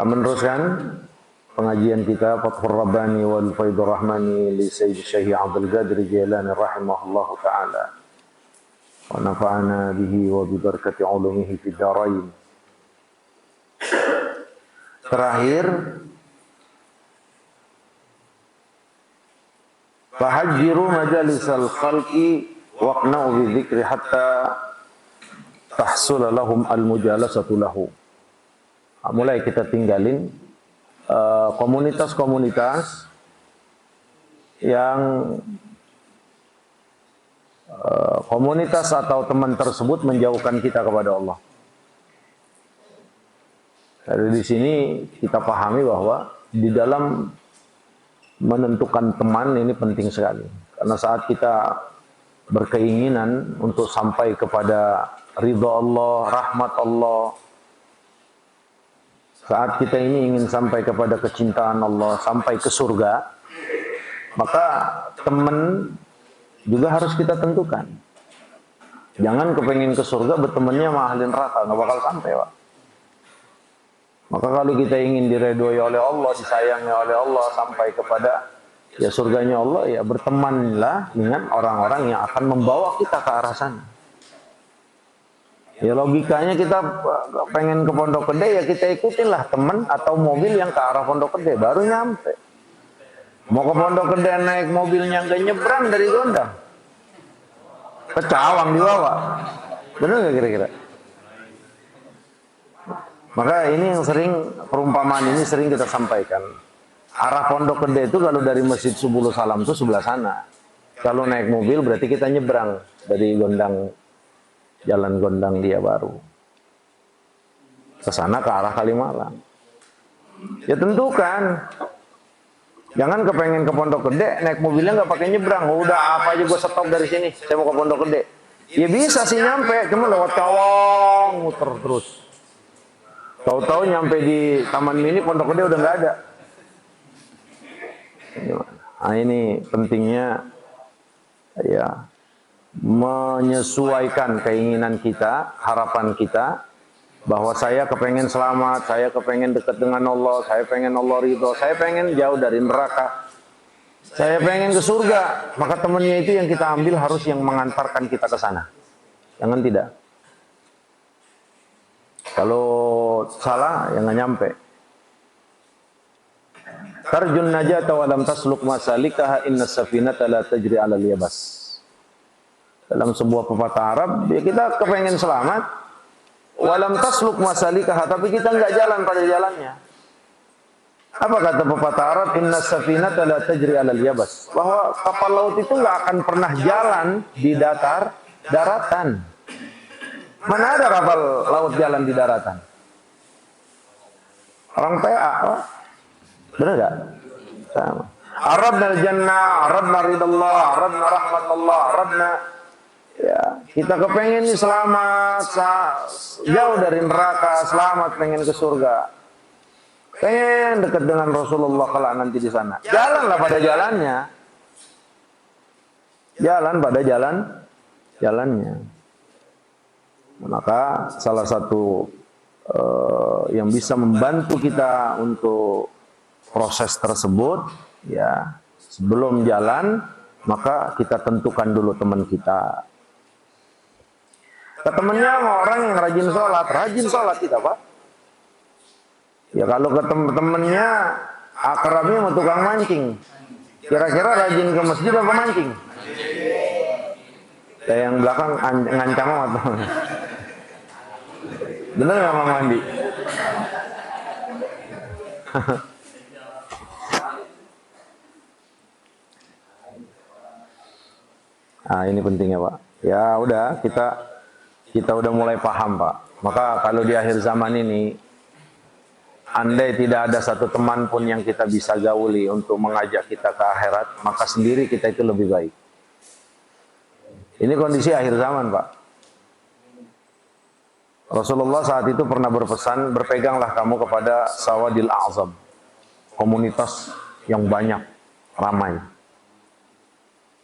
meneruskan pengajian kita Fathur Rabbani wal Faidur Rahmani li Sayyid Syekh Abdul Qadir Jailani rahimahullahu taala. Wa nafa'ana bihi wa bi barakati ulumihi fid dharain. Terakhir, fahajjiru majalisal khalqi waqna'u bi dzikri hatta tahsul lahum al-mujalasatu lahu. Mulai kita tinggalin komunitas-komunitas yang komunitas atau teman tersebut menjauhkan kita kepada Allah. Dari di sini kita pahami bahwa di dalam menentukan teman ini penting sekali. Karena saat kita berkeinginan untuk sampai kepada ridha Allah, rahmat Allah, saat kita ini ingin sampai kepada kecintaan Allah, sampai ke surga, maka teman juga harus kita tentukan. Jangan kepengen ke surga bertemannya sama ahli neraka, nggak bakal sampai, Pak. Maka kalau kita ingin diridhoi oleh Allah, disayangi oleh Allah, sampai kepada ya surganya Allah, ya bertemanlah dengan orang-orang yang akan membawa kita ke arah sana. Ya logikanya kita pengen ke Pondok Gede, ya kita ikutinlah teman atau mobil yang ke arah Pondok Gede, baru nyampe. Mau ke Pondok Gede naik mobilnya nggak nyebrang dari Gondang, ke Cawang dibawa, benar nggak kira-kira? Maka ini yang sering, perumpamaan ini sering kita sampaikan. Arah Pondok Gede itu kalau dari Masjid Subul Salam itu sebelah sana. Kalau naik mobil berarti kita nyebrang dari Gondang, Jalan Gondang Dia Baru, ke sana ke arah Kalimalang. Ya tentukan. Jangan kepengen ke Pondok Gede, naik mobilnya nggak pakai nyebrang. Udah apa aja gue stop dari sini, saya mau ke Pondok Gede. Ya bisa sih nyampe, cuma lewat Cawang, muter terus. Tahu-tahu nyampe di Taman Mini, Pondok Gede udah nggak ada. Nah ini pentingnya ya menyesuaikan keinginan kita, harapan kita, bahwa saya kepengen selamat, saya kepengen dekat dengan Allah, saya pengen Allah ridho, saya pengen jauh dari neraka, saya pengen ke surga. Maka temannya itu yang kita ambil harus yang mengantarkan kita ke sana. Jangan tidak. Kalau salah, ya nggak nyampe. Tarjun najata wa lam tasluk masalikaha inna safinata la tajri 'alal yabas. Dalam sebuah pepatah Arab, ya kita kepengen selamat, walam tasluk masalikaha, tapi kita nggak jalan pada jalannya. Apa kata pepatah Arab? Inna safinata la tajri 'alal yabas. Bahwa kapal laut itu nggak akan pernah jalan di daratan. Mana ada kapal laut jalan di daratan? Orang PA, Pak. Benar nggak? Sama. Aradna al-jannah, aradna ridallah, aradna rahmatullah, aradna. Ya, kita kepengen nih selamat, jauh dari neraka, selamat, pengen ke surga, pengen dekat dengan Rasulullah kalau nanti di sana. Jalanlah pada jalannya, jalan pada jalannya. Maka salah satu yang bisa membantu kita untuk proses tersebut, ya sebelum jalan, maka kita tentukan dulu teman kita. Ke temennya orang yang rajin sholat kita, Pak. Ya kalau ke temennya akrabnya mau tukang mancing, kira-kira rajin ke masjid apa mancing? Saya yang belakang ngancam atau bener nggak mau mandi? Nah ini pentingnya, Pak. Ya udah kita udah mulai paham, Pak. Maka kalau di akhir zaman ini, andai tidak ada satu teman pun yang kita bisa gauli untuk mengajak kita ke akhirat, maka sendiri kita itu lebih baik. Ini kondisi akhir zaman, Pak. Rasulullah saat itu pernah berpesan, berpeganglah kamu kepada sawadil a'zam, komunitas yang banyak, ramai.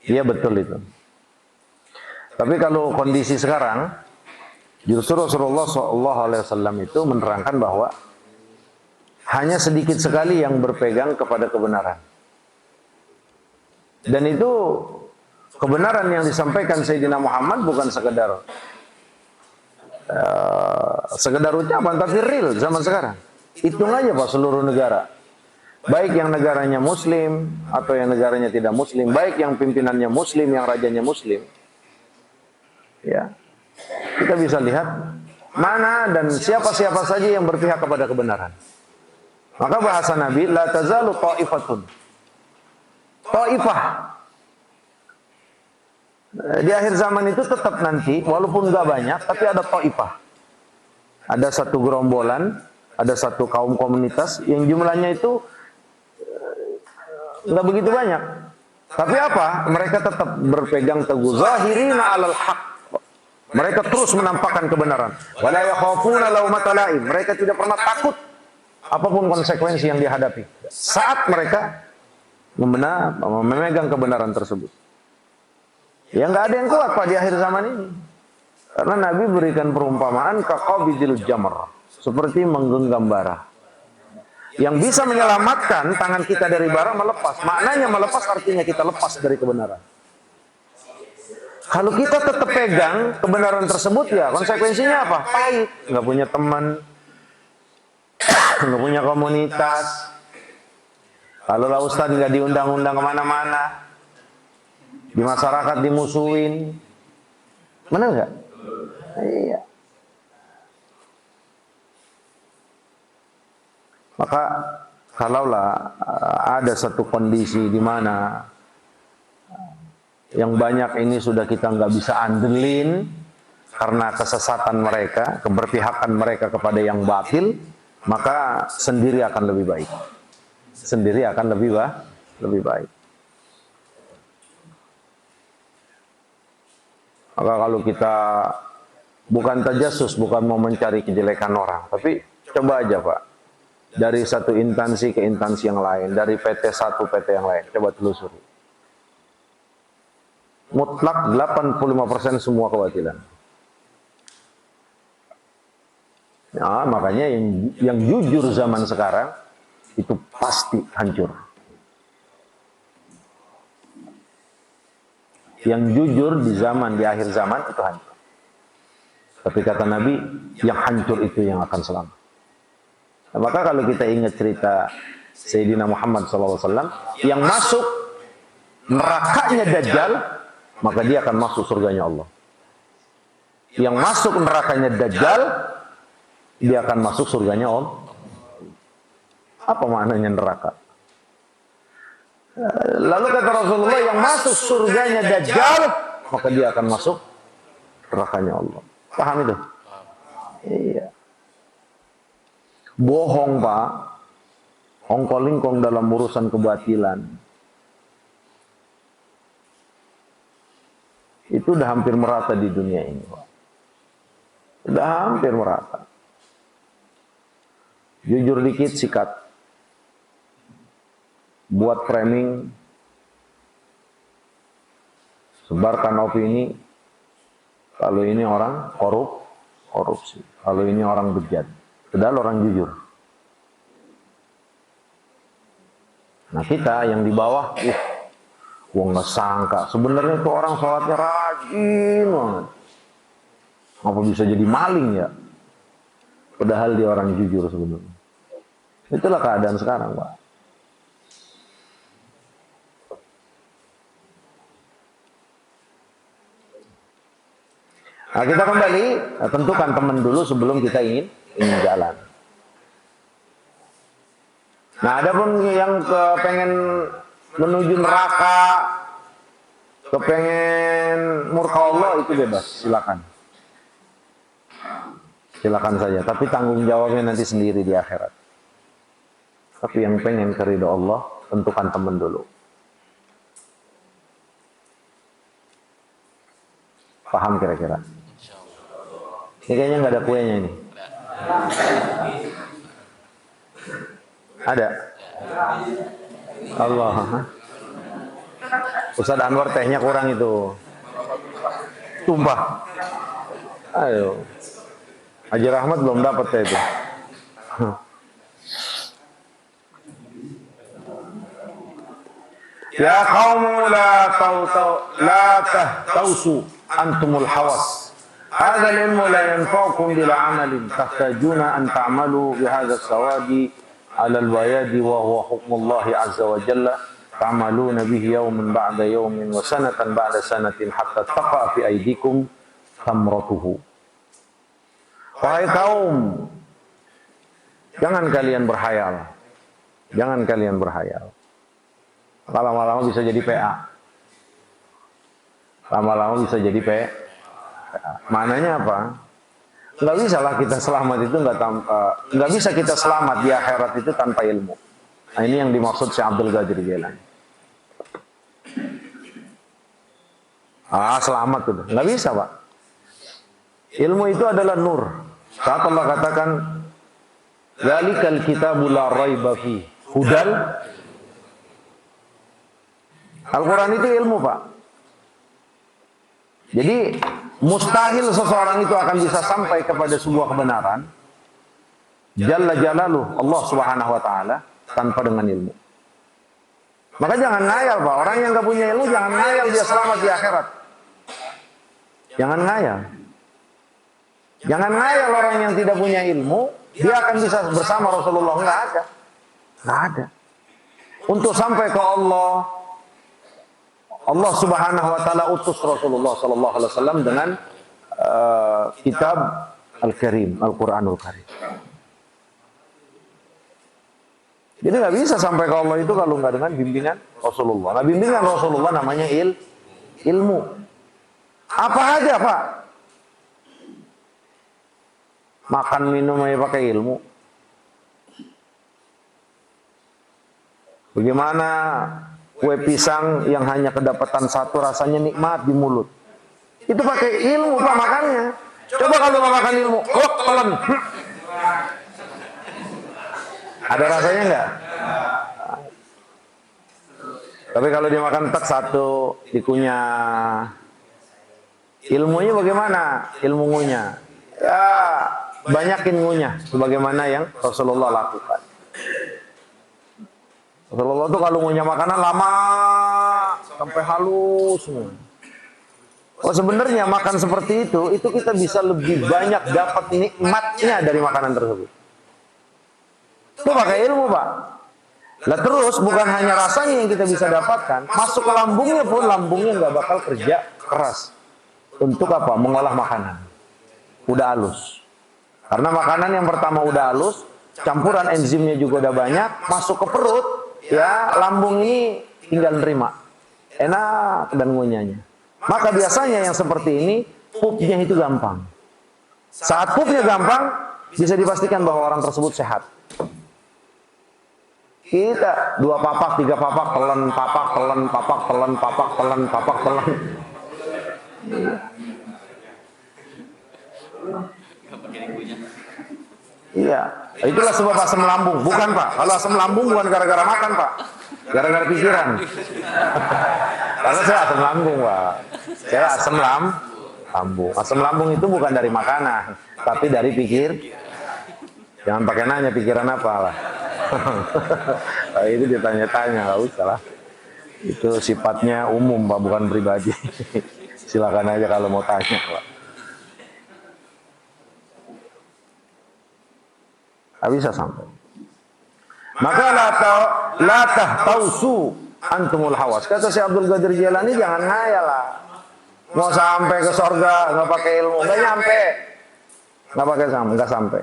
Iya betul itu. Tapi kalau kondisi sekarang, justru Rasulullah SAW itu menerangkan bahwa hanya sedikit sekali yang berpegang kepada kebenaran. Dan itu kebenaran yang disampaikan Sayyidina Muhammad bukan sekedar ucapan, tapi real zaman sekarang. Hitung aja Pak, seluruh negara. Baik yang negaranya muslim atau yang negaranya tidak muslim, baik yang pimpinannya muslim, yang rajanya muslim. Ya. Kita bisa lihat mana dan siapa-siapa saja yang berpihak kepada kebenaran. Maka bahasa Nabi, la tazalu ta'ifatun. Ta'ifah. Di akhir zaman itu tetap nanti, walaupun nggak banyak, tapi ada ta'ifah. Ada satu gerombolan, ada satu kaum komunitas yang jumlahnya itu nggak begitu banyak. Tapi apa? Mereka tetap berpegang teguh. Zahirina alal haq. Mereka terus menampakkan kebenaran. Wala yakhafuna laumata laim. Mereka tidak pernah takut apapun konsekuensi yang dihadapi saat mereka memegang kebenaran tersebut. Ya nggak ada yang kuat Pak di akhir zaman ini. Karena Nabi berikan perumpamaan kaqabidil jamr, seperti menggenggam bara. Yang bisa menyelamatkan tangan kita dari bara melepas. Maknanya melepas artinya kita lepas dari kebenaran. Kalau kita tetap pegang kebenaran tersebut, ya konsekuensinya apa? Pahit, nggak punya teman, nggak punya komunitas. Kalau lah Ustadz nggak diundang-undang kemana-mana, di masyarakat dimusuhin, mana nggak? Iya. Maka kalaulah ada satu kondisi di mana yang banyak ini sudah kita nggak bisa andelin karena kesesatan mereka, keberpihakan mereka kepada yang batil, maka sendiri akan lebih baik. Sendiri akan lebih baik. Maka kalau kita bukan tajasus, bukan mau mencari kejelekan orang, tapi coba aja Pak, dari satu instansi ke instansi yang lain, dari PT satu PT yang lain, coba telusuri. Mutlak 85% semua kebatilan. Nah, makanya yang jujur zaman sekarang itu pasti hancur. Yang jujur di akhir zaman itu hancur. Tapi kata Nabi, yang hancur itu yang akan selamat. Nah, maka kalau kita ingat cerita Sayyidina Muhammad SAW, yang masuk nerakanya Dajjal, maka dia akan masuk surganya Allah. Yang masuk nerakanya Dajjal, dia akan masuk surganya Allah. Apa maknanya neraka? Lalu kata Rasulullah, yang masuk surganya Dajjal, maka dia akan masuk nerakanya Allah. Paham itu? Iya. Bohong Pak, ongkol-ingkong dalam urusan kebatilan. Itu udah hampir merata di dunia ini, Pak. Udah hampir merata. Jujur dikit, sikat. Buat framing. Sebarkan opini. Kalau ini orang korupsi. Kalau ini orang bejat. Padahal orang jujur. Nah kita yang di bawah, gua nggak sangka. Sebenarnya itu orang sholatnya rajin banget. Apa bisa jadi maling ya? Padahal dia orang jujur sebenarnya. Itulah keadaan sekarang, Pak. Nah, kita kembali tentukan teman dulu sebelum kita ingin jalan. Nah, ada pun yang kepengen menuju neraka, kepengen murka Allah, itu bebas, silakan. Silakan saja, tapi tanggung jawabnya nanti sendiri di akhirat. Tapi yang pengen keridha Allah, tentukan teman dulu. Paham kira-kira? Ini kayaknya nggak ada kuenya ini. Ada? Allah. Ustaz Anwar tehnya kurang itu. Tumpah. Ayo. Haji Rahmat belum dapat teh itu. Ya qaumu la tahtausu antumul hawas. Hadha ilmu la yanfa'ukum bila amalin tahtajuna an ta'malu bihadha sawadi ala al-bayadi wa huwa hukmullahi azza wa jalla ta'maluna bihi yawman ba'da yawmin wa sanatan ba'da sanatin hatta taqa fi aydikum tamratuhu. Wahai kaum, jangan kalian berhayal. Jangan kalian berhayal. Lama-lama bisa jadi PA. Lama-lama bisa jadi PA. Maknanya apa? Nggak bisa lah kita selamat itu nggak bisa kita selamat di akhirat itu tanpa ilmu. Nah, ini yang dimaksud Syekh Abdul Qadir Jailani. Selamat itu nggak bisa, Pak. Ilmu itu adalah nur. Saat Allah katakan, "Dzalikal kitabu la raiba fi hudal." Al-Quran itu ilmu, Pak. Jadi mustahil seseorang itu akan bisa sampai kepada sebuah kebenaran Jalla Jalaluh Allah Subhanahu wa taala tanpa dengan ilmu. Maka jangan ngayal, Pak. Orang yang enggak punya ilmu jangan ngayal dia selamat di akhirat. Jangan ngayal. Jangan ngayal orang yang tidak punya ilmu dia akan bisa bersama Rasulullah. Enggak ada. Enggak ada. Untuk sampai ke Allah Subhanahu wa taala utus Rasulullah sallallahu alaihi wasallam dengan kitab Al-Karim, Al-Qur'anul Karim. Jadi nggak bisa sampai ke Allah itu kalau nggak dengan bimbingan Rasulullah. Nah, bimbingan Rasulullah namanya ilmu. Apa aja, Pak? Makan minum aja pakai ilmu. Bagaimana kue pisang yang hanya kedapatan satu rasanya nikmat di mulut. Itu pakai ilmu, Pak, makannya. Coba kalau nggak makan ilmu, telan. Ada rasanya nggak? Tapi kalau dia makan tak satu, dikunyah. Ilmunya bagaimana? Ilmu ngunyah. Ya, banyakin ngunyah. Sebagaimana yang Rasulullah lakukan. Rasulullah itu kalau ngunyah makanan lama sampai halus semua. Oh, sebenarnya makan seperti itu kita bisa lebih banyak dapat nikmatnya dari makanan tersebut. Itu pakai ilmu, Pak. Lah terus bukan hanya rasanya yang kita bisa dapatkan, masuk ke lambungnya pun lambungnya nggak bakal kerja keras. Untuk apa? Mengolah makanan. Udah halus. Karena makanan yang pertama udah halus, campuran enzimnya juga udah banyak, masuk ke perut. Ya, lambung ini tinggal nerima. Enak dan ngunyahnya. Maka biasanya yang seperti ini, pupnya itu gampang. Saat pupnya gampang, bisa dipastikan bahwa orang tersebut sehat. Kita 2 papak, 3 papak, telan, papak, telan, papak, telan, papak, telan, papak, telan. Iya, itulah sebab asam lambung. Bukan, Pak. Kalau asam lambung bukan gara-gara makan, Pak. Gara-gara pikiran. Karena saya asam lambung, Pak. Saya asam lambung. Asam lambung itu bukan dari makanan, tapi dari pikir. Jangan pakai nanya pikiran apa lah. Itu ditanya-tanya, nggak usah lah. Itu sifatnya umum, Pak, bukan pribadi. Silakan aja kalau mau tanya, Pak. Nggak bisa sampai. Maka la tahtausu antumul hawas. Kata Syekh Abdul Qadir Jailani, jangan ngayal lah. Mau sampai ke surga nggak pakai ilmu, nggak nyampe. Nggak sampai.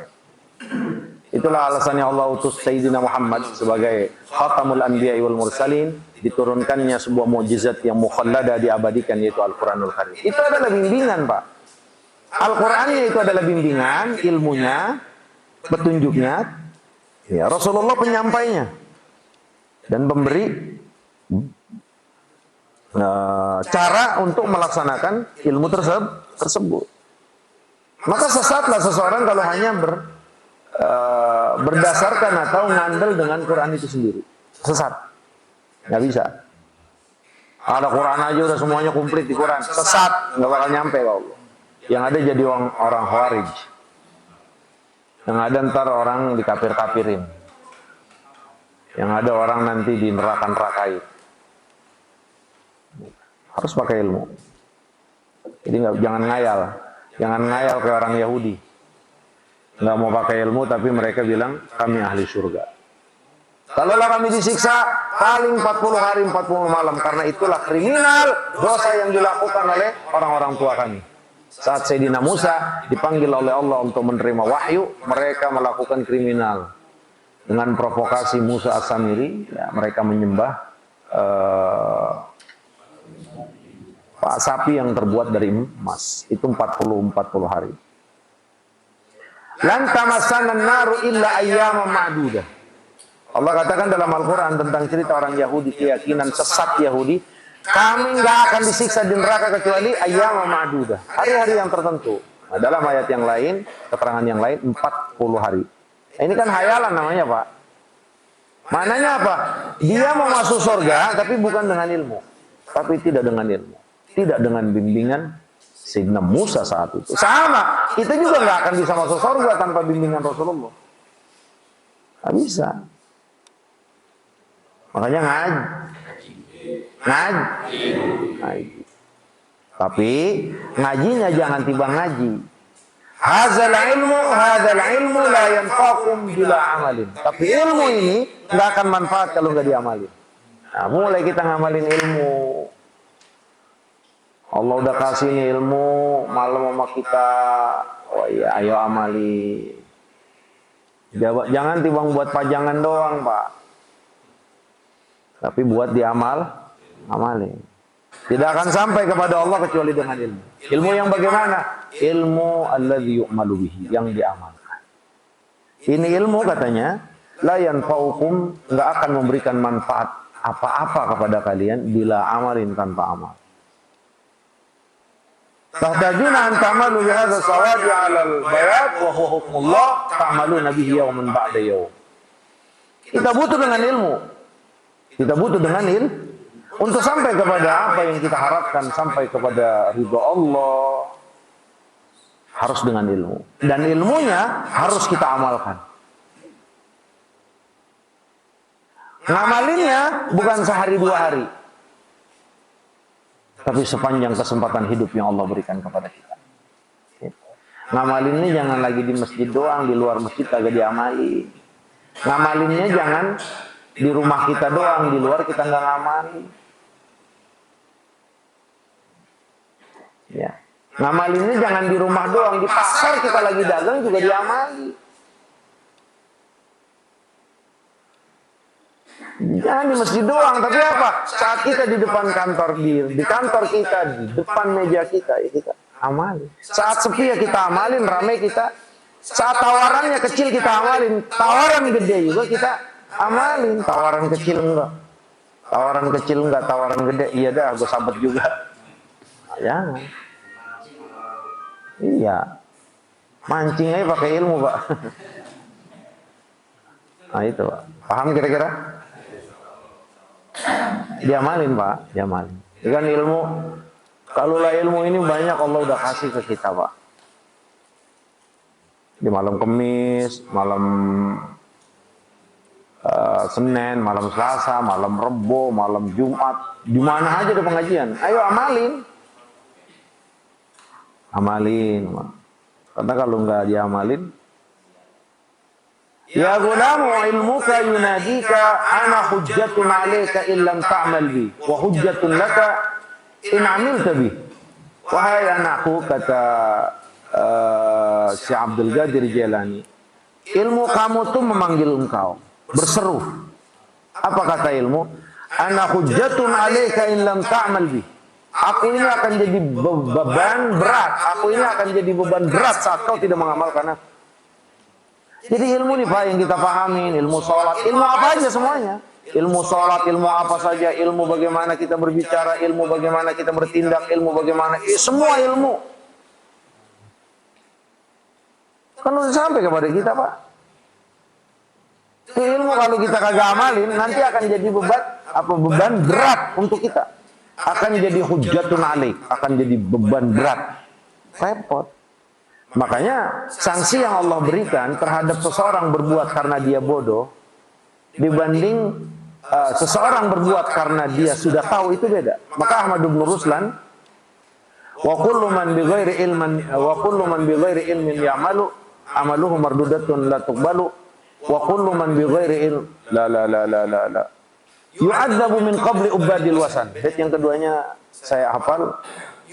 Itulah alasannya Allah utus Sayyidina Muhammad sebagai khatamul anbiya wal mursalin, diturunkannya sebuah mukjizat yang mukhallada, diabadikan, yaitu Al-Qur'anul Karim. Itu adalah bimbingan, Pak. Al-Qur'annya itu adalah bimbingan, ilmunya, petunjuknya. Ya, Rasulullah penyampainya dan pemberi cara untuk melaksanakan ilmu tersebut. Maka sesatlah seseorang kalau hanya berdasarkan atau ngandel dengan Quran itu sendiri. Sesat. Nggak bisa. Ada Quran aja udah semuanya komplit di Quran. Sesat. Nggak bakal nyampe ke Allah. Yang ada jadi orang Khawarij. Yang ada ntar orang dikafir-kafirin. Yang ada orang nanti di neraka-nerakain. Harus pakai ilmu. Jadi jangan ngayal kayak orang Yahudi. Nggak mau pakai ilmu tapi mereka bilang kami ahli surga. Kalaulah kami disiksa paling 40 hari 40 malam, karena itulah kriminal dosa yang dilakukan oleh orang-orang tua kami. Saat Sayyidina Musa dipanggil oleh Allah untuk menerima wahyu, mereka melakukan kriminal. Dengan provokasi Musa As-Samiri, ya, mereka menyembah sapi yang terbuat dari emas. Itu 40 hari. Lan tamassana an-naru illa ayyaman ma'dudah. Allah katakan dalam Al-Quran tentang cerita orang Yahudi, keyakinan sesat Yahudi, kami nggak akan disiksa di neraka kecuali ayyaman ma'dudah, hari-hari yang tertentu. Nah, dalam ayat yang lain, keterangan yang lain 40 hari. Nah, ini kan hayalan namanya, Pak. Maknanya apa? Dia mau masuk surga tapi bukan dengan ilmu. Tapi tidak dengan ilmu. Tidak dengan bimbingan Sayyidina Musa saat itu. Sama, kita juga nggak akan bisa masuk surga tanpa bimbingan Rasulullah. Nggak bisa. Makanya ngaji. Tapi ngajinya jangan tiba ngaji. Hadzal ilmu la yanfa'ukum bila amalin. Tapi ilmu ini nggak akan manfaat kalau nggak diamalin. Nah, mulai kita ngamalin ilmu. Allah udah kasih nih ilmu malam sama kita. Oh iya, ayo amali. Jangan timbang buat pajangan doang, Pak. Tapi buat amalin. Tidak akan sampai kepada Allah kecuali dengan ilmu. Ilmu yang bagaimana? Ilmu alladzi yu'malu bihi, yang diamalkan. Ini ilmu katanya la yanfa'ukum, enggak akan memberikan manfaat apa-apa kepada kalian bila amalin tanpa amal. Tahtajuna an ta'malu bi hadza sawadi 'ala al-bayat wa huwa hukmullah ta'maluna bihi yawman ba'da yawm. Kita butuh dengan ilmu. Kita butuh dengan ilmu untuk sampai kepada apa yang kita harapkan, sampai kepada ridha Allah, harus dengan ilmu. Dan ilmunya harus kita amalkan. Ngamalinnya bukan sehari dua hari, tapi sepanjang kesempatan hidup yang Allah berikan kepada kita. Ngamalinnya jangan lagi di masjid doang, di luar masjid kagak diamali. Ngamalinnya jangan di rumah kita doang, di luar kita nggak ngamali. Ya. Ngamalinnya jangan di rumah doang, di pasar kita lagi dagang juga diamali. Jangan di masjid doang, tapi apa? Saat kita di depan kantor, di kantor kita, di depan meja kita, ya kita amali. Saat sepi ya kita amalin, ramai kita. Saat tawarannya kecil kita amalin, tawaran gede juga kita amalin. Tawaran kecil enggak, tawaran gede, iya dah, gue sabat juga. Jangan. Iya. Mancing aja pakai ilmu, Pak. Nah itu, Pak. Paham kira-kira? Diamalin, Pak. Diamalin. Ini kan ilmu. Kalaulah ilmu ini banyak Allah udah kasih ke kita, Pak. Di malam Kamis, malam Senin, malam Selasa, malam Rebo, malam Jumat. Di mana aja ada pengajian. Ayo amalin. Amalin. Karena kalau nggak diamalin, ya gulamu ilmuka yunadika ana hujjatun alayka illam ta'mal bi wa hujjatun laka in amilta bi. Wahai anakku, kata si Abdul Qadir Jailani, ilmu kamu tuh memanggil engkau, berseru. Apa kata ilmu? Ana hujjatun alayka illam ta'mal bi. Aku ini akan jadi beban berat. Aku ini akan jadi beban berat saat kau tidak mengamalkan aku. Jadi ilmu nih Pak yang kita pahamin, ilmu sholat, ilmu apa aja semuanya. Ilmu sholat, ilmu apa saja, ilmu bagaimana kita berbicara, ilmu bagaimana kita bertindak, ilmu bagaimana, semua ilmu. Kan udah sampai kepada kita Pak. Ilmu kalau kita kagak amalin, nanti akan jadi beban berat untuk kita. Akan jadi hujjatun alaik, akan jadi beban berat. Repot. Makanya sanksi yang Allah berikan terhadap seseorang berbuat karena dia bodoh dibanding seseorang berbuat karena dia sudah tahu itu beda. Maka Ahmad bin Ruslan, wa kullu man bighairi ilmin ya'malu amaluhu mardudatun la tuqbalu wa kullu man bighairi ilm la yu'adzabu min qabli ubadil wasan. Bait yang keduanya saya hafal,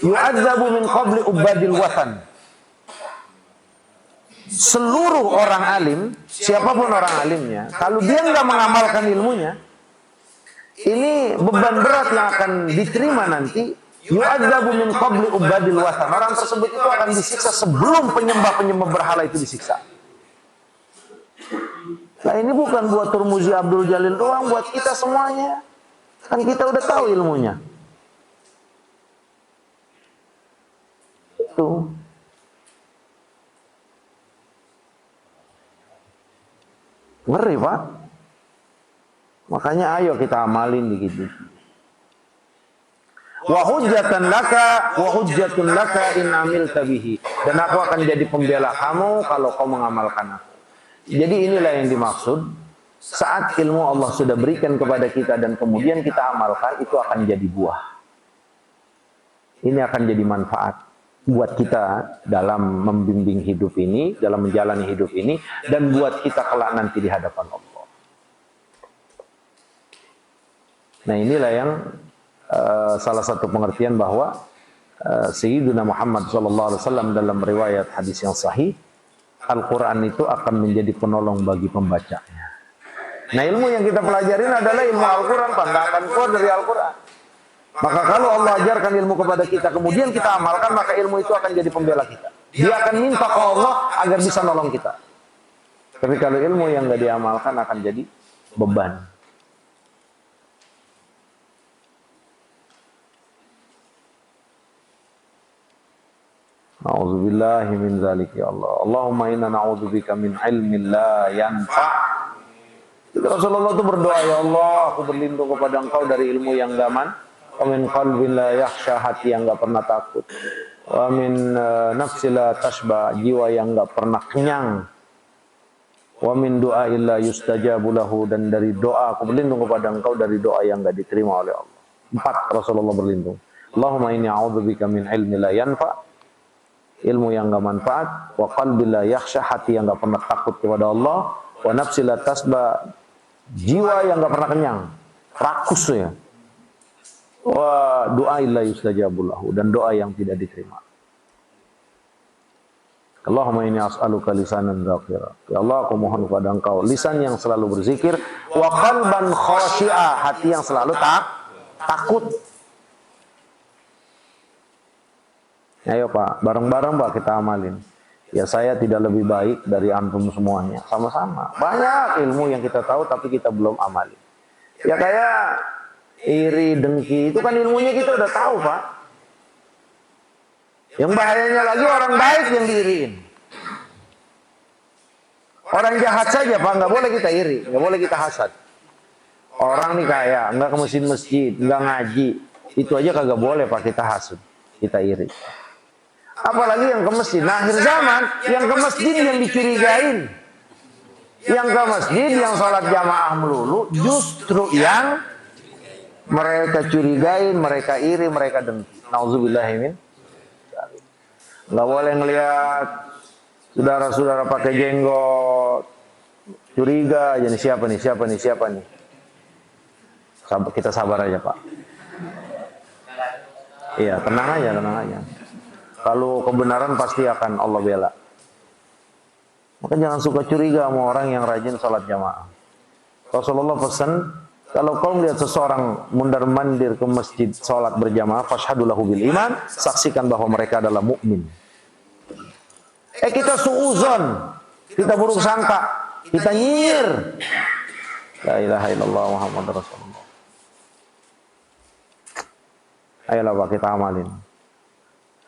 yu'adzabu min qabli ubadil wasan. Seluruh orang alim, siapapun orang alimnya, kalau dia nggak mengamalkan ilmunya, ini beban berat yang akan diterima nanti. Yu'adzabu min qabli ubadil wasan. Orang tersebut itu akan disiksa sebelum penyembah-penyembah berhala itu disiksa. Nah ini bukan buat Turmuzi Abdul Jalil doang, buat kita semuanya. Kan kita udah tahu ilmunya. Itu. Ngeri, Pak. Makanya ayo kita amalin dikit-dikit. Wa hujjatan laka in amilta bihi. Dan aku akan jadi pembela kamu kalau kau mengamalkan aku. Jadi inilah yang dimaksud. Saat ilmu Allah sudah berikan kepada kita dan kemudian kita amalkan, itu akan jadi buah. Ini akan jadi manfaat buat kita dalam membimbing hidup ini, dalam menjalani hidup ini, dan buat kita kelak nanti di hadapan Allah. Nah inilah yang salah satu pengertian bahwa Sayyidina Muhammad SAW dalam riwayat hadis yang sahih, Al-Quran itu akan menjadi penolong bagi pembacanya. Nah ilmu yang kita pelajarin adalah ilmu Al-Quran, nggak akan keluar dari Al-Quran. Maka kalau Allah ajarkan ilmu kepada kita, kemudian kita amalkan, maka ilmu itu akan jadi pembela kita. Dia akan minta ke Allah agar bisa nolong kita. Tapi kalau ilmu yang nggak diamalkan akan jadi beban. A'udzubillahi min dzalik ya Allah. Allahumma inna na'udzubika min ilmin la yanfa'. Rasulullah itu berdoa, ya Allah, aku berlindung kepada Engkau dari ilmu yang gaman, wa min qalbin la yakhsha, hati yang enggak pernah takut, wa min nafsi la tashba, jiwa yang enggak pernah kenyang, wa min du'a illa yustajabu lahu, dan dari doa, aku berlindung kepada Engkau dari doa yang enggak diterima oleh Allah. 4 Rasulullah berlindung. Allahumma inni a'udzubika min ilmi la yanfa', ilmu yang enggak manfaat, wa qalbi la yakhsha, hati yang enggak pernah takut kepada Allah, wa nafsi la tasba, jiwa yang enggak pernah kenyang, rakus ya. Wa du'a illa yustajabu lahu, dan doa yang tidak diterima. Allahumma inni as'aluka lisanan dzakira. Ya Allah, aku mohon kepada Engkau lisan yang selalu berzikir, wa qalban khashi'a, hati yang selalu takut. Ayo Pak, bareng-bareng Pak kita amalin. Ya saya tidak lebih baik dari antum semuanya, sama-sama. Banyak ilmu yang kita tahu tapi kita belum amalin. Ya kayak iri, dengki, itu kan ilmunya kita udah tahu Pak. Yang bahayanya lagi orang baik yang diiriin. Orang jahat saja Pak, nggak boleh kita iri, nggak boleh kita hasad. Orang nih kaya, nggak ke masjid, nggak ngaji, itu aja kagak boleh Pak kita hasud, kita iri. Apalagi yang ke masjid. Nah, akhir zaman yang ke masjid yang dicurigain, yang ke masjid yang sholat jamaah melulu, justru yang mereka curigain, mereka iri, mereka dengki. Nauzubillahimin. Nggak boleh ngelihat saudara-saudara pakai jenggot, curiga aja nih, siapa nih. Kita sabar aja Pak. Iya, tenang aja. Kalau kebenaran pasti akan Allah bela. Maka jangan suka curiga sama orang yang rajin sholat jamaah. Rasulullah pesan, kalau kau melihat seseorang mundar-mandir ke masjid sholat berjamaah, fashhadu lahu bil iman, saksikan bahwa mereka adalah mukmin. Kita suuzon, kita buruk sangka, kita nyinyir. La ilaha illallah Muhammadur Rasulullah. Ayolah Pak kita amalin.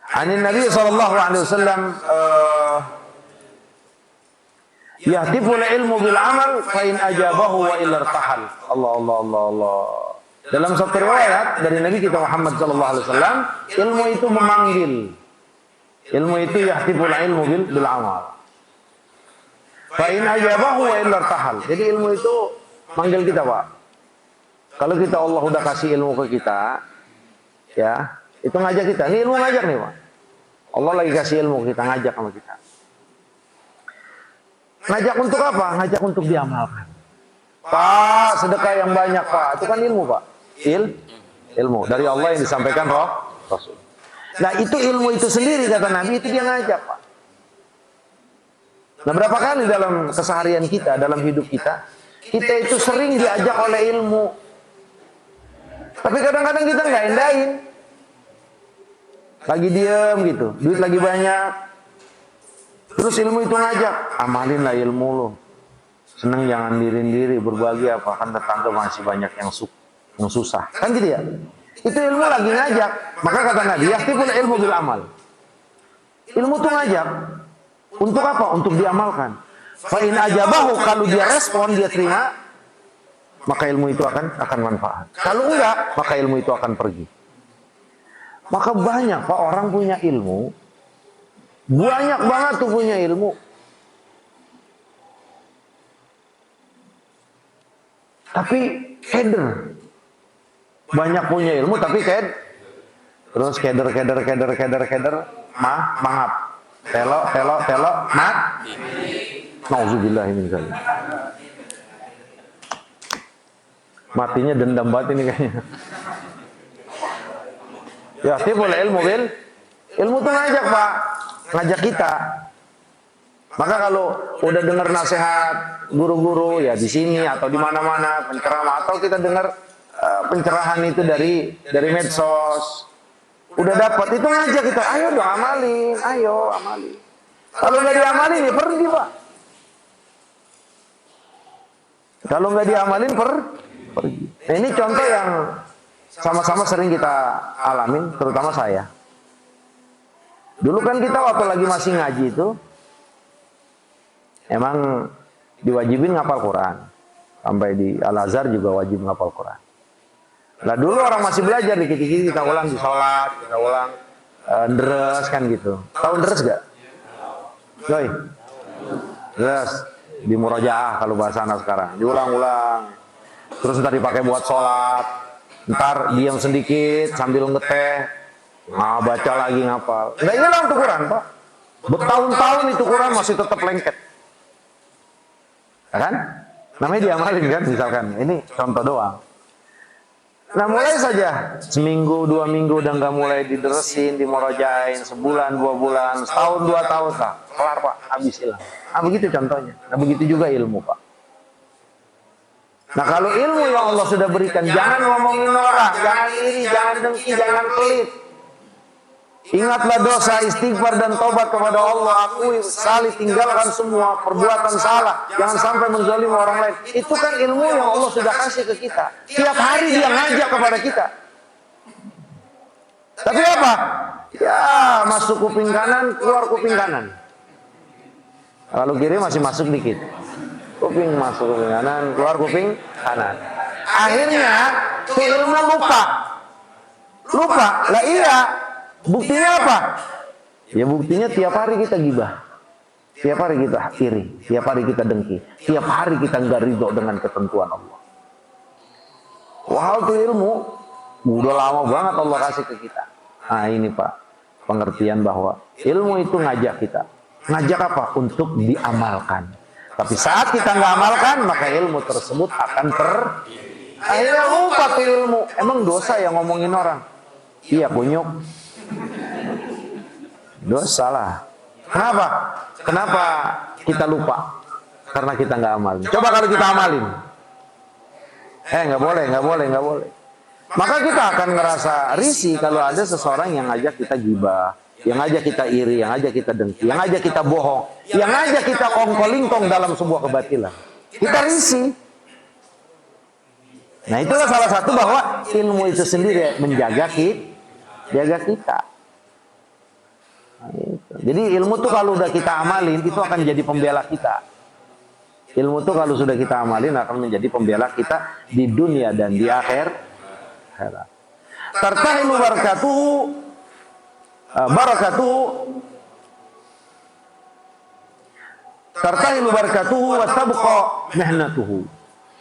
Anin Nabi SAW yahtiful ilmu bil amal fa in ajabahu wa illa irtahal. Allah. Dalam satu riwayat dari Nabi kita Muhammad SAW, ilmu itu memanggil. Ilmu itu yahtiful ilmu bil amal. Fa in ajabahu wa illa irtahal. Jadi ilmu itu manggil kita Pak. Kalau kita Allah udah kasih ilmu ke kita, ya, itu ngajak kita. Ini ilmu ngajak nih, Pak. Allah lagi kasih ilmu kita, ngajak sama kita. Ngajak untuk apa? Ngajak untuk diamalkan. Pak, sedekah yang banyak, Pak. Itu kan ilmu, Pak. Ilmu dari Allah yang disampaikan Rasul. Nah, itu ilmu itu sendiri kata Nabi, itu dia ngajak, Pak. Nah, berapa kali dalam keseharian kita, dalam hidup kita itu sering diajak oleh ilmu. Tapi kadang-kadang kita nggak endahin. Lagi diem gitu, duit lagi banyak. Terus ilmu itu ngajak, amalin lah ilmu lo. Seneng jangan diri, berbagi apa, kan tetangga masih banyak yang susah. Kan gitu ya? Itu ilmu lagi ngajak. Maka kata Nabi, yaktibul ilmu bil amal. Ilmu itu ngajak. Untuk apa? Untuk diamalkan. Fa'in ajabahu, kalau dia respon, dia terima, maka ilmu itu akan manfaat. Kalau enggak, maka ilmu itu akan pergi. Maka banyak Pak orang punya ilmu, banyak banget tuh punya ilmu. Tapi keder. Banyak punya ilmu tapi terus keder, mangap. Telok, nauzubillah min dzalik. Matinya dendam banget ini kayaknya. Ya, boleh ilmu tuh ngajak, Pak. Ngajak kita. Maka kalau udah dengar nasihat guru-guru ya di sini atau di mana-mana penceramah, atau kita dengar pencerahan itu dari medsos, udah dapat itu ngajak kita, ayo dong amalin, ayo amalin. Kalau nggak diamalin ya pergi, Pak. Kalau nggak diamalin pergi. Nah, ini contoh yang sama-sama sering kita alamin, terutama saya. Dulu kan kita waktu lagi masih ngaji itu, emang diwajibin ngapal Quran. Sampai di Al-Azhar juga wajib ngapal Quran. Nah dulu orang masih belajar, dikit-dikit kita ulang di sholat, kita ulang deres kan gitu. Tahu deres gak? Doi, deres di murojaah kalau bahasa anak sekarang. Diulang-ulang, terus ntar dipakai buat sholat. Ntar diam sedikit sambil ngeteh, baca lagi ngapal. Nggak hilang tuh Quran, Pak. Bertahun-tahun itu Quran masih tetap lengket. Ya kan? Namanya diamalin kan, misalkan. Ini contoh doang. Nah mulai saja, seminggu, 2 minggu udah nggak mulai dideresin, dimorojain, sebulan, 2 bulan, setahun, 2 tahun, lah. Kelar Pak, habis hilang. Nah begitu contohnya. Nah begitu juga ilmu, Pak. Nah kalau ilmu yang Allah sudah berikan, jangan ngomongin orang, jangan iri, jangan dengki, jangan pelit. Ingatlah dosa, istighfar dan taubat kepada Allah. Akui, sali, tinggalkan semua perbuatan salah. Jangan sampai menzalimi orang lain. Itu kan ilmu yang Allah sudah kasih ke kita. Tiap hari dia ngajak kepada kita. Tapi apa? Ya masuk kuping kanan, keluar kuping kanan. Kalau kiri masih masuk dikit. Kuping masuk kuping kanan, keluar kuping kanan. Akhirnya tuh ilmu lupa. Lah iya. Buktinya apa? Ya buktinya tiap hari kita gibah, tiap hari kita iri, tiap hari kita dengki, tiap hari kita nggak ridho dengan ketentuan Allah. Wah itu ilmu, udah lama banget Allah kasih ke kita. Nah ini Pak, pengertian bahwa ilmu itu ngajak kita. Ngajak apa? Untuk diamalkan. Tapi saat kita nggak amalkan, maka ilmu tersebut akan akhirnya lupa tuh ilmu. Emang dosa yang ngomongin orang? Iya kunyuk. Dosa lah. Kenapa kita lupa? Karena kita nggak amalin. Coba kalau kita amalin, nggak boleh. Maka kita akan ngerasa risih kalau ada seseorang yang ngajak kita gibah, yang ngajak kita iri, yang ngajak kita dengki, yang ngajak kita bohong, yang ngajak kita kongkolingkong dalam sebuah kebatilan. Kita risih. Nah itulah salah satu bahwa ilmu itu sendiri menjaga kita. Nah, jadi ilmu tuh kalau udah kita amalin itu akan jadi pembela kita. Ilmu tuh kalau sudah kita amalin akan menjadi pembela kita di dunia dan di akhirat. Tartahilu barakatuhu wa tabqa mihnatuhu.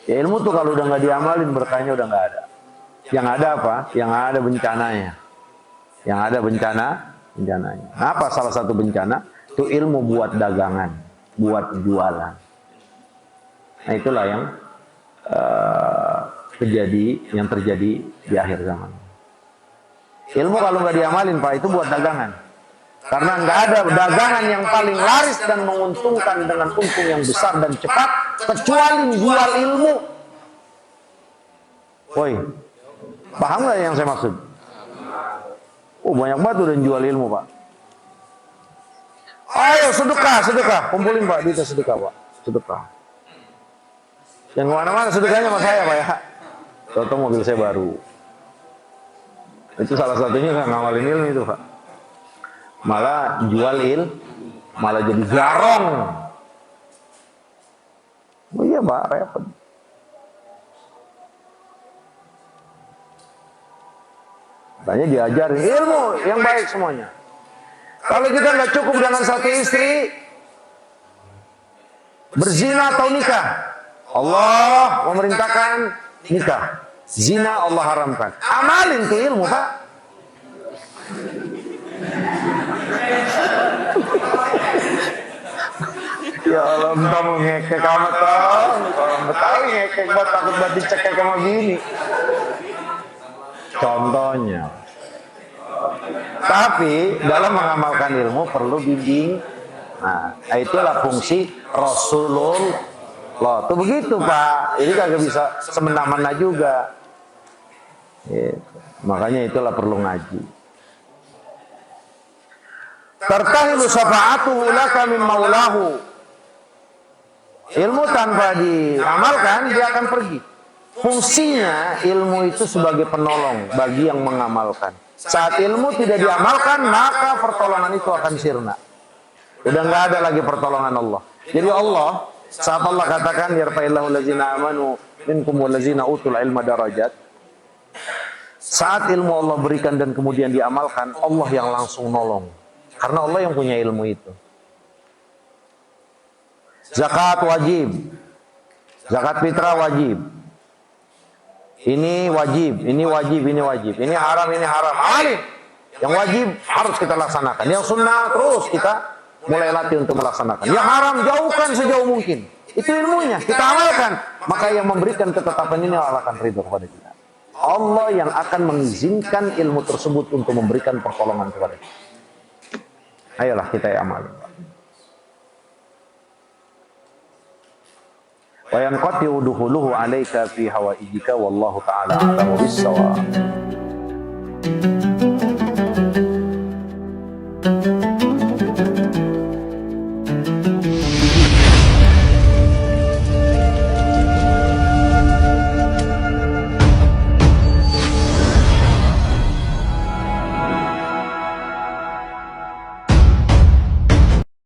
Ya, ilmu tuh kalau udah nggak diamalin, berkahnya udah nggak ada. Yang ada apa? Yang ada bencananya. Yang ada bencananya. Apa salah satu bencana? Itu ilmu buat dagangan, buat jualan. Nah, itulah yang terjadi di akhir zaman. Ilmu kalau nggak diamalin, Pak, itu buat dagangan. Karena nggak ada dagangan yang paling laris dan menguntungkan dengan untung yang besar dan cepat kecuali jual ilmu. Woi, paham nggak yang saya maksud? Oh, banyak banget udah jual ilmu, Pak. Ayo sedekah, kumpulin, Pak, duitnya sedekah, Pak, sedekah. Yang kemana-mana sedekahnya sama saya, Pak, ya. Toto mobil saya baru. Itu salah satunya nggak ngamalin ilmu itu, Pak. Malah jual malah jadi garong. Oh iya, Pak, repot. Makanya diajarin ilmu yang baik semuanya. Kalau kita nggak cukup dengan satu istri, berzina atau nikah. Allah memerintahkan nikah. Zina Allah haramkan. Amalin tuh ilmu, Pak. Ya Allah, entah mau ngekek amat tau. Orang Betawi ngekek banget, takut banget dicekek sama bini. Contohnya. Tapi dalam mengamalkan ilmu perlu bimbing. Nah, itulah fungsi Rasulullah. Tuh begitu, Pak. Ini kagak bisa semena-mena juga. Gitu. Makanya itulah perlu ngaji. Tartahilu syafa'atuhu laka min maulahu. Ilmu tanpa diamalkan dia akan pergi. Fungsinya ilmu itu sebagai penolong bagi yang mengamalkan. Saat ilmu tidak diamalkan, maka pertolongan itu akan sirna. Udah nggak ada lagi pertolongan Allah. Jadi Allah, saat Allah katakan yarfa'illahu allazina amanu minkum wallazina utul ilma darajat. Saat ilmu Allah berikan dan kemudian diamalkan, Allah yang langsung nolong. Karena Allah yang punya ilmu itu. Zakat wajib. Zakat fitrah wajib. Ini wajib, ini wajib, ini wajib. Ini haram, ini haram. Amalin. Yang wajib harus kita laksanakan. Yang sunnah terus kita mulai latih untuk melaksanakan. Yang haram jauhkan sejauh mungkin. Itu ilmunya, kita amalkan. Maka yang memberikan ketetapan ini Allah akan ridho kepada kita. Allah yang akan mengizinkan ilmu tersebut untuk memberikan pertolongan kepada kita. Ayolah kita amalin. Wa yanqati dukhuluhu 'alaika fi hawaijika wallahu ta'ala a'lamu bis-shawab.